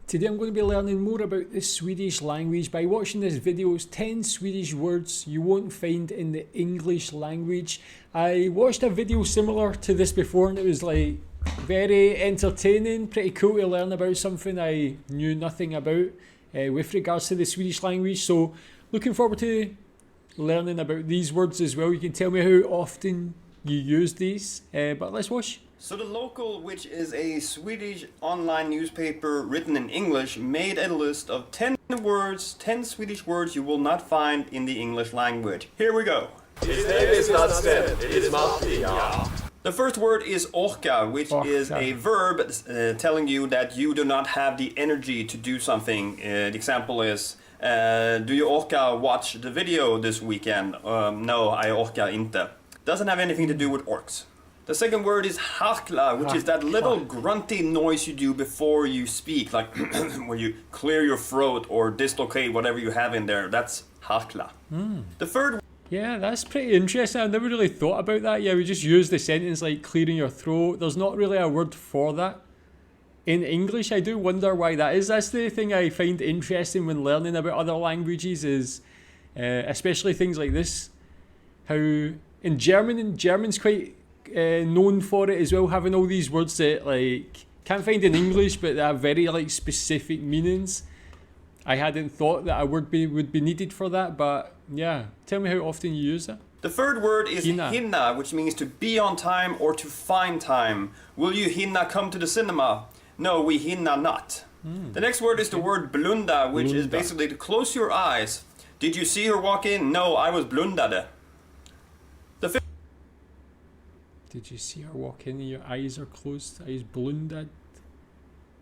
Today I'm going to be learning more about the Swedish language by watching this video. It's 10 Swedish words you won't find in the English language. I watched a video similar to this before and it was like very entertaining, pretty cool to learn about something I knew nothing about with regards to the Swedish language. So looking forward to learning about these words as well. You can tell me how often you use these, but let's watch. So the Local, which is a Swedish online newspaper written in English, made a list of 10 words, 10 Swedish words you will not find in the English language. Here we go. His name is not Sven, it is Martin, yeah. The first word is orka, which is a verb telling you that you do not have the energy to do something. The example is, do you orka watch the video this weekend? No, I orka inte. Doesn't have anything to do with orcs. The second word is harkla, which is that little grunty noise you do before you speak, like where you clear your throat or dislocate whatever you have in there. That's harkla. The third. Yeah, that's pretty interesting. I've never really thought about that. Yeah, we just use the sentence like clearing your throat. There's not really a word for that in English. I do wonder why that is. That's the thing I find interesting when learning about other languages is, especially things like this, how in German's quite known for it as well, having all these words that like can't find in English but they have very like specific meanings. I hadn't thought that a word would be needed for that, but yeah, tell me how often you use it. The third word is hinna, which means to be on time or to find time. Will you hinna come to the cinema? No, we hinna not. The next word is the word blunda, which is basically to close your eyes. Did you see her walk in? No, I was blundade. Did you see her walk in and your eyes are closed? Eyes blunded?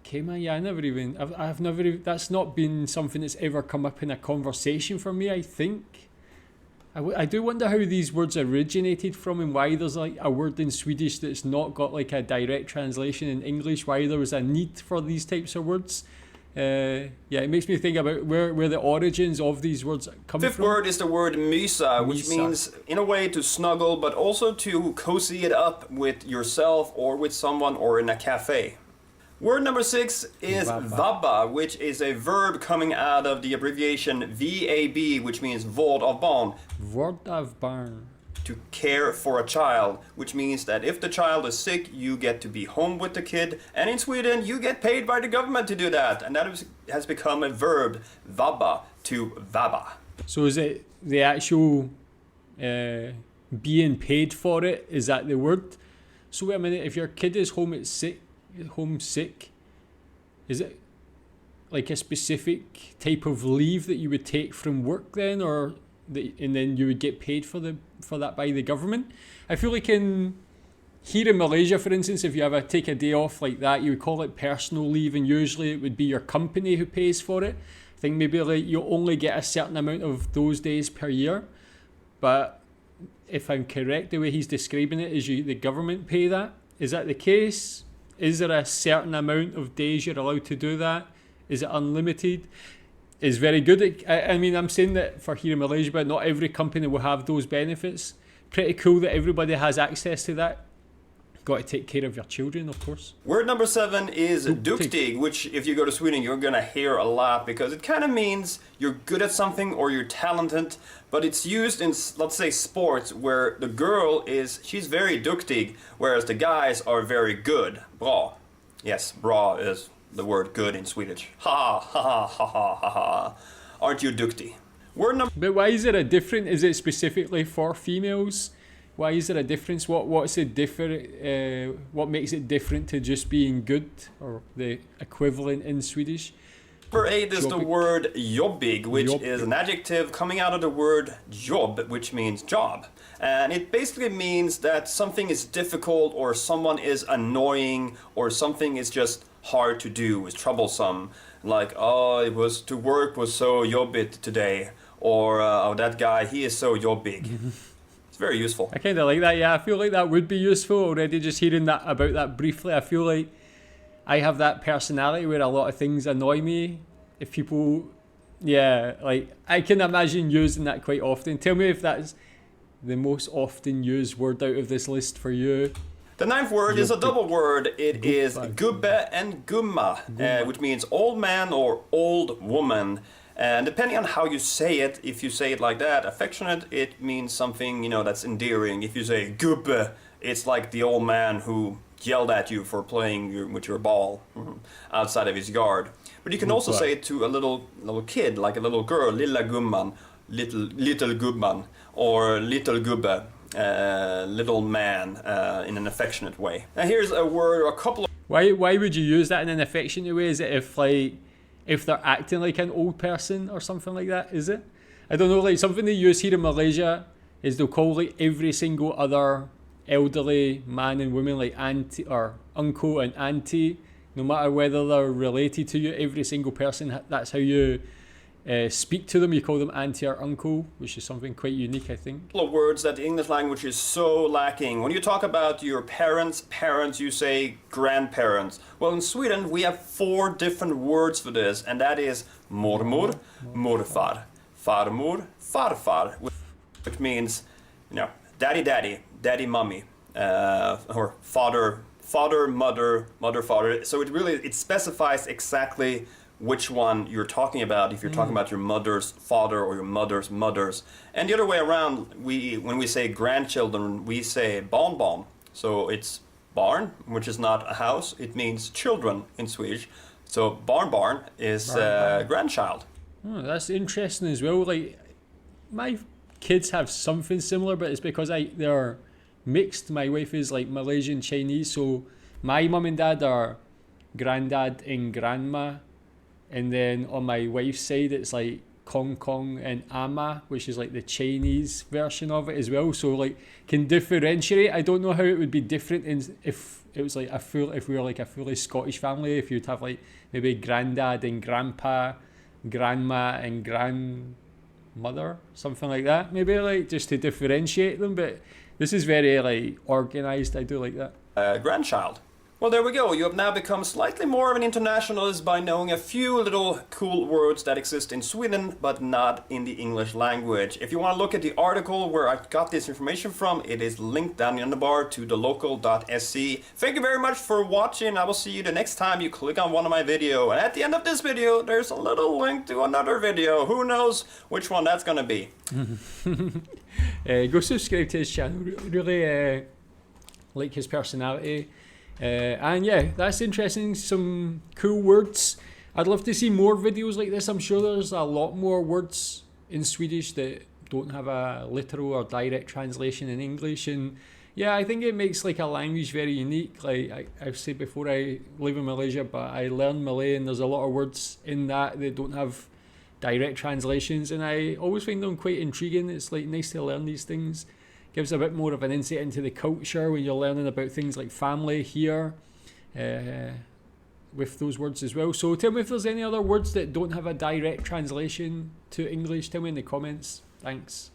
Kema? Yeah, I've never even, that's not been something that's ever come up in a conversation for me, I think. I do wonder how these words originated from and why there's like a word in Swedish that's not got like a direct translation in English, why there was a need for these types of words. Yeah, it makes me think about where the origins of these words come from. Fifth word is the word mysa, which means in a way to snuggle, but also to cozy it up with yourself or with someone or in a cafe. Word number 6 is vabba, which is a verb coming out of the abbreviation VAB, which means vård av barn. Vård av barn. To care for a child, which means that if the child is sick, you get to be home with the kid, and in Sweden, you get paid by the government to do that, and that has become a verb, vabba, to vabba. So is it the actual being paid for it? Is that the word? So wait a minute, if your kid is homesick, is it like a specific type of leave that you would take from work then, or and then you would get paid for that by the government? I feel like here in Malaysia, for instance, if you take a day off like that, you would call it personal leave, and usually it would be your company who pays for it. I think maybe like you only get a certain amount of those days per year, but if I'm correct, the way he's describing it is the government pay that. Is that the case? Is there a certain amount of days you're allowed to do that? Is it unlimited? Is very good. I mean, I'm saying that for here in Malaysia, but not every company will have those benefits. Pretty cool that everybody has access to that. Got to take care of your children, of course. Word number 7 is duktig, which if you go to Sweden, you're going to hear a lot because it kind of means you're good at something or you're talented, but it's used in, let's say, sports where the girl she's very duktig, whereas the guys are very good. Bra. Yes, bra is the word good in Swedish. Ha ha ha ha ha ha. Aren't you duktig? Word number. But why is it a different? Is it specifically for females? Why is there a difference? What's the different? What makes it different to just being good, or the equivalent in Swedish? Number 8 is the word jobbig, which is an adjective coming out of the word jobb, which means job. And it basically means that something is difficult, or someone is annoying, or something is just hard to do, is troublesome. Like, oh, work was so jobbigt today, or oh, that guy, he is so jobbig. It's very useful. I kind of like that, yeah. I feel like that would be useful already, just hearing about that briefly. I feel like I have that personality where a lot of things annoy me. If people, yeah, like I can imagine using that quite often. Tell me if that's the most often used word out of this list for you. The ninth word is a double word. It is gubbe and gumma, which means old man or old woman. And depending on how you say it, if you say it like that, affectionate, it means something, you know, that's endearing. If you say gubbe, it's like the old man who yelled at you for playing with your ball outside of his yard. But you can also say it to a little kid, like a little girl, lilla gumman, little gubban, or little gubbe, little man, in an affectionate way. Now here's a word, a couple of... Why would you use that in an affectionate way? Is it if they're acting like an old person or something like that, is it? I don't know, like something they use here in Malaysia is they'll call like every single other elderly man and woman like auntie or uncle and auntie, no matter whether they're related to you. Every single person, that's how you speak to them. You call them auntie or uncle, which is something quite unique, I think. Words that the English language is so lacking. When you talk about your parents, you say grandparents. Well, in Sweden, we have 4 different words for this, and that is mormor, morfar, farmor, farfar, which means, you know, daddy, mommy, or father, mother, father. So it specifies exactly which one you're talking about, if you're talking about your mother's father or your mother's mothers. And the other way around, when we say grandchildren, we say barnbarn. So it's barn, which is not a house, it means children in Swedish. So barnbarn is grandchild. Oh, that's interesting as well. Like, my kids have something similar, but it's because they're mixed. My wife is like Malaysian Chinese, so my mum and dad are granddad and grandma. And then on my wife's side, it's like Kong Kong and Ama, which is like the Chinese version of it as well. So like can differentiate. I don't know how it would be different if it was like if we were like a fully Scottish family, if you'd have like maybe granddad and grandpa, grandma and grandmother, something like that. Maybe like just to differentiate them. But this is very like organized. I do like that. Grandchild. Well, there we go. You have now become slightly more of an internationalist by knowing a few little cool words that exist in Sweden, but not in the English language. If you want to look at the article where I got this information from, it is linked down in the bar to thelocal.se. Thank you very much for watching. I will see you the next time you click on one of my videos. And at the end of this video, there's a little link to another video. Who knows which one that's going to be. Go subscribe to his channel. Really like his personality. And yeah, that's interesting. Some cool words. I'd love to see more videos like this. I'm sure there's a lot more words in Swedish that don't have a literal or direct translation in English. And yeah, I think it makes like a language very unique. Like I've said before, I live in Malaysia, but I learned Malay, and there's a lot of words in that don't have direct translations, and I always find them quite intriguing. It's like nice to learn these things. Gives a bit more of an insight into the culture when you're learning about things like family here with those words as well. So tell me if there's any other words that don't have a direct translation to English. Tell me in the comments. Thanks.